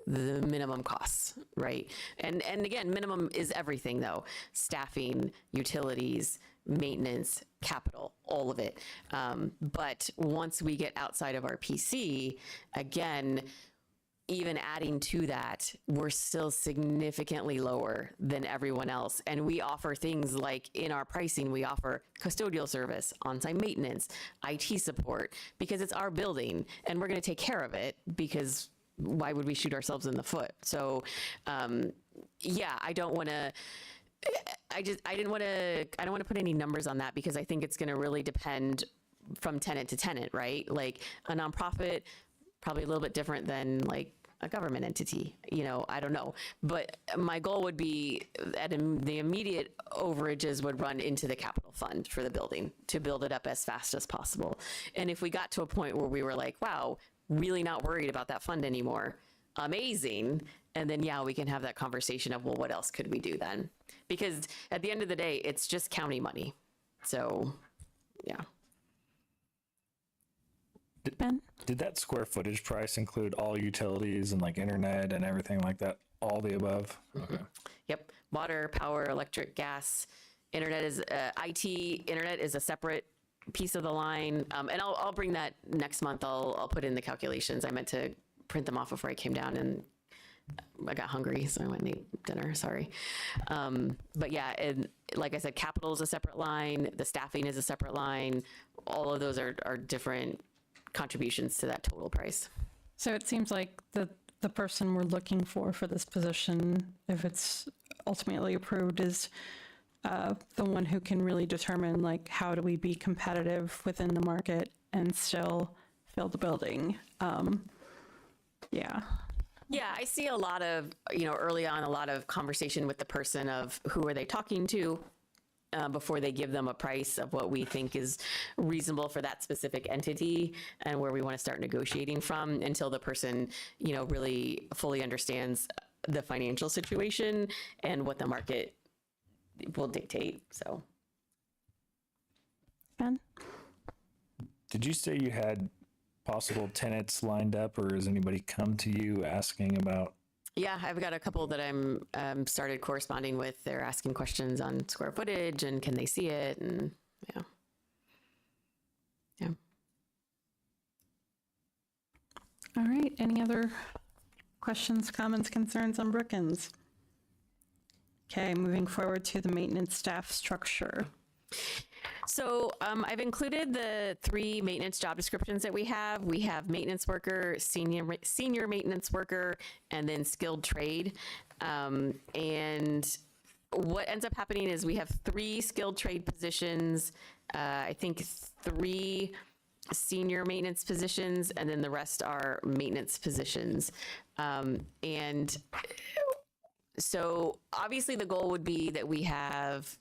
the minimum costs, right? And again, minimum is everything though: staffing, utilities, maintenance, capital, all of it. But once we get outside of our PC, again, even adding to that, we're still significantly lower than everyone else. And we offer things like in our pricing, we offer custodial service, on-site maintenance, IT support, because it's our building and we're going to take care of it, because why would we shoot ourselves in the foot? So, yeah, I don't want to put any numbers on that, because I think it's going to really depend from tenant to tenant, right? Like a nonprofit, probably a little bit different than like a government entity, I don't know. But my goal would be that the immediate overages would run into the capital fund for the building to build it up as fast as possible. And if we got to a point where we were like, wow, really not worried about that fund anymore, amazing. And then, yeah, we can have that conversation of, well, what else could we do then? Because at the end of the day, it's just county money. So, yeah.
Ben?
Did that square footage price include all utilities and like internet and everything like that? All the above? Okay.
Yep. Water, power, electric, gas, internet is IT. Internet is a separate piece of the line. And I'll bring that next month. I'll put in the calculations. I meant to print them off before I came down, and I got hungry, so I went and ate dinner. Sorry. But yeah, and like I said, capital is a separate line. The staffing is a separate line. All of those are different contributions to that total price.
So it seems like the person we're looking for this position, if it's ultimately approved, is the one who can really determine, like, how do we be competitive within the market and still fill the building. Yeah.
Yeah, I see a lot of, early on, a lot of conversation with the person of who are they talking to before they give them a price of what we think is reasonable for that specific entity and where we want to start negotiating from, until the person, really fully understands the financial situation and what the market will dictate. So,
Ben?
Did you say you had possible tenants lined up, or has anybody come to you asking about?
yeah, I've got a couple that I'm started corresponding with. They're asking questions on square footage and can they see it, and yeah.
All right. Any other questions, comments, concerns on Brookins? Okay, moving forward to the maintenance staff structure.
So I've included the 3 maintenance job descriptions that we have. We have maintenance worker, senior maintenance worker, and then skilled trade. And what ends up happening is we have 3 skilled trade positions, I think 3 senior maintenance positions, and then the rest are maintenance positions. And so obviously the goal would be that we have,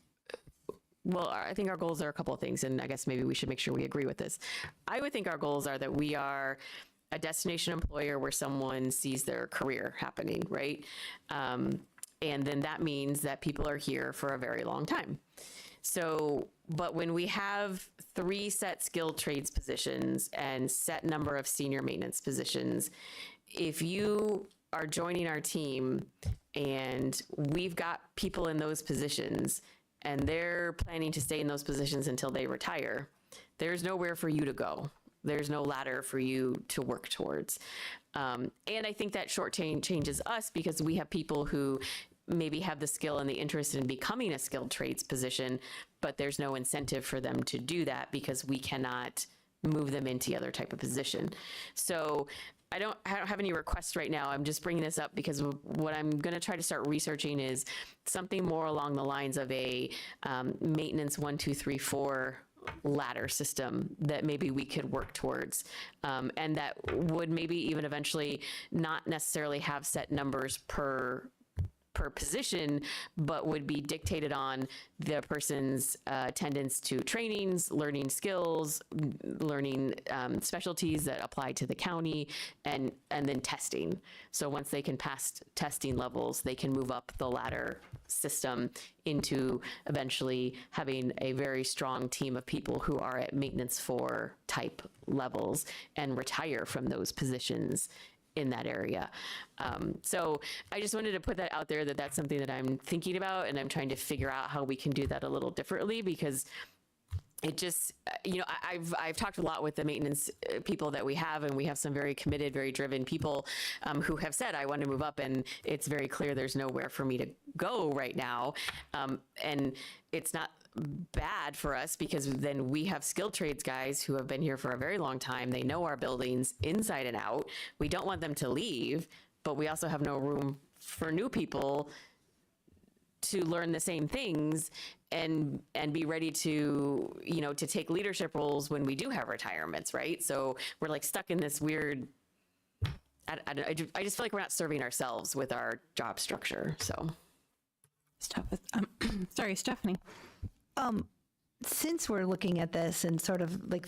well, I think our goals are a couple of things, and I guess maybe we should make sure we agree with this. I would think our goals are that we are a destination employer where someone sees their career happening, right? And then that means that people are here for a very long time. So, but when we have 3 set skilled trades positions and set number of senior maintenance positions, if you are joining our team and we've got people in those positions and they're planning to stay in those positions until they retire, there's nowhere for you to go. There's no ladder for you to work towards. And I think that changes us, because we have people who maybe have the skill and the interest in becoming a skilled trades position, but there's no incentive for them to do that because we cannot move them into the other type of position. So I don't have any requests right now. I'm just bringing this up because what I'm going to try to start researching is something more along the lines of a maintenance 1, 2, 3, 4 ladder system that maybe we could work towards, and that would maybe even eventually not necessarily have set numbers per position, but would be dictated on the person's attendance to trainings, learning skills, learning specialties that apply to the county, and then testing. So once they can pass testing levels, they can move up the ladder system into eventually having a very strong team of people who are at maintenance 4 type levels and retire from those positions in that area. So I just wanted to put that out there, that that's something that I'm thinking about, and I'm trying to figure out how we can do that a little differently, because it just, I've talked a lot with the maintenance people that we have, and we have some very committed, very driven people who have said, I want to move up, and it's very clear there's nowhere for me to go right now. And it's not bad for us, because then we have skilled trades guys who have been here for a very long time. They know our buildings inside and out. We don't want them to leave, but we also have no room for new people to learn the same things and be ready to, to take leadership roles when we do have retirements, right? So we're like stuck in this weird, I just feel like we're not serving ourselves with our job structure, so.
Sorry, Stephanie.
Since we're looking at this and sort of like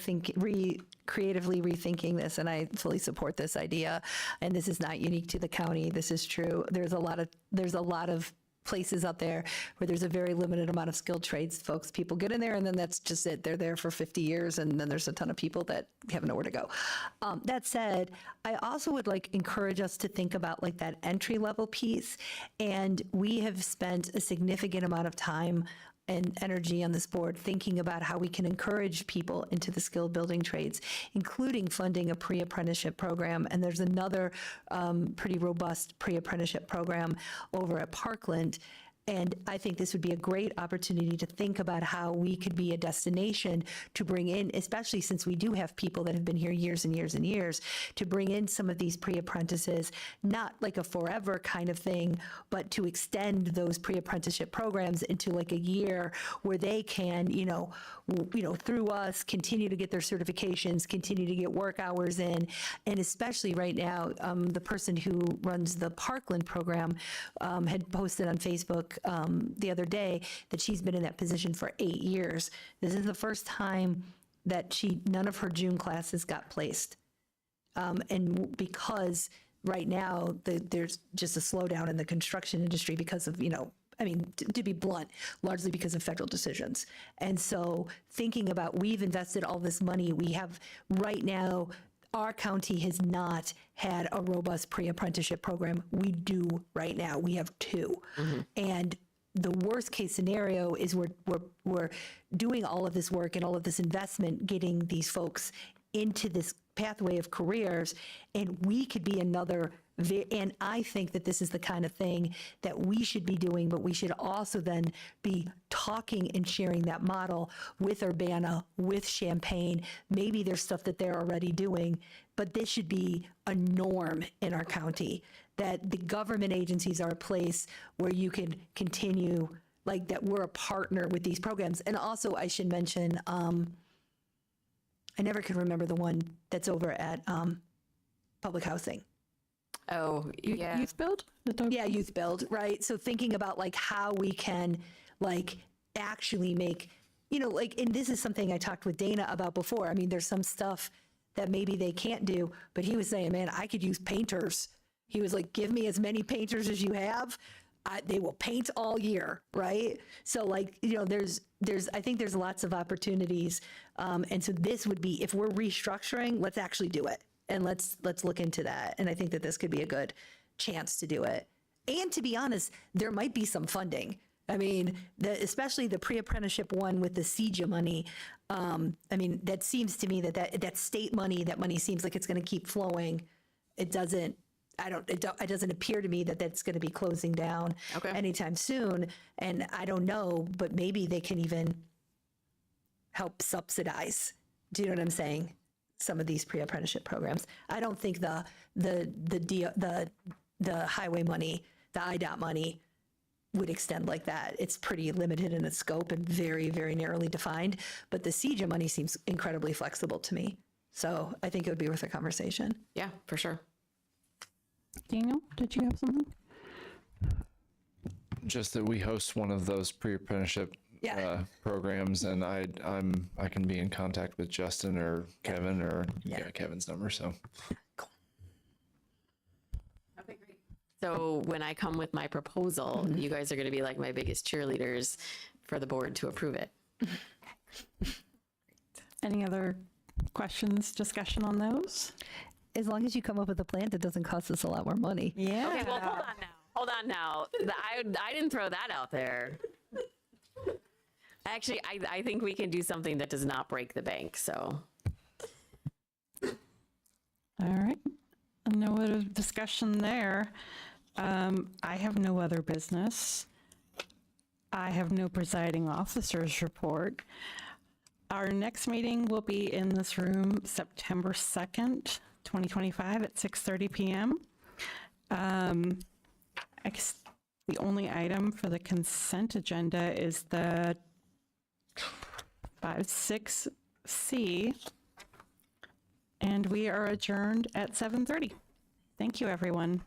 creatively rethinking this, and I fully support this idea, and this is not unique to the county, this is true. There's a lot of places out there where there's a very limited amount of skilled trades folks. People get in there and then that's just it. They're there for 50 years and then there's a ton of people that have nowhere to go. That said, I also would encourage us to think about that entry level piece. And we have spent a significant amount of time and energy on this board thinking about how we can encourage people into the skilled building trades, including funding a pre-apprenticeship program. And there's another pretty robust pre-apprenticeship program over at Parkland. And I think this would be a great opportunity to think about how we could be a destination to bring in, especially since we do have people that have been here years and years and years, to bring in some of these pre-apprentices, not like a forever kind of thing, but to extend those pre-apprenticeship programs into a year where they can, through us, continue to get their certifications, continue to get work hours in. And especially right now, the person who runs the Parkland program had posted on Facebook the other day that she's been in that position for 8 years. This is the first time that none of her June classes got placed. And because right now there's just a slowdown in the construction industry because of, to be blunt, largely because of federal decisions. And so thinking about, we've invested all this money, we have right now, our county has not had a robust pre-apprenticeship program. We do right now. We have 2. Mm-hmm. And the worst case scenario is we're doing all of this work and all of this investment, getting these folks into this pathway of careers, and we could be another. And I think that this is the kind of thing that we should be doing, but we should also then be talking and sharing that model with Urbana, with Champaign. Maybe there's stuff that they're already doing, but this should be a norm in our county, that the government agencies are a place where you can continue, that we're a partner with these programs. And also I should mention, I never could remember the one that's over at public housing.
Oh, yeah.
Youth Build?
Yeah, Youth Build, right? So thinking about how we can actually make, and this is something I talked with Dana about before. I mean, there's some stuff that maybe they can't do, but he was saying, man, I could use painters. He was like, give me as many painters as you have. They will paint all year, right? So I think there's lots of opportunities. And so this would be, if we're restructuring, let's actually do it. And let's look into that. And I think that this could be a good chance to do it. And to be honest, there might be some funding. I mean, especially the pre-apprenticeship one with the CJA money. That seems to me that state money, that money seems like it's going to keep flowing. It doesn't appear to me that that's going to be closing down anytime soon. And I don't know, but maybe they can even help subsidize. Do you know what I'm saying? Some of these pre-apprenticeship programs. I don't think the highway money, the IDOT money, would extend like that. It's pretty limited in its scope and very, very narrowly defined. But the CEJA money seems incredibly flexible to me. So I think it would be worth a conversation.
Yeah, for sure.
Daniel, did you have something?
Just that we host one of those pre-apprenticeship
Yeah.
programs, and I can be in contact with Justin or Kevin or Kevin's number. So
Okay, great. So when I come with my proposal, you guys are going to be like my biggest cheerleaders for the board to approve it.
Any other questions, discussion on those?
As long as you come up with a plan that doesn't cost us a lot more money.
Yeah.
Okay, well, hold on now. Hold on now. I didn't throw that out there. Actually, I think we can do something that does not break the bank, so.
All right. No other discussion there. I have no other business. I have no presiding officer's report. Our next meeting will be in this room September 2nd, 2025 at 6:30 p.m. I guess the only item for the consent agenda is the 5-6C, and we are adjourned at 7:30. Thank you, everyone.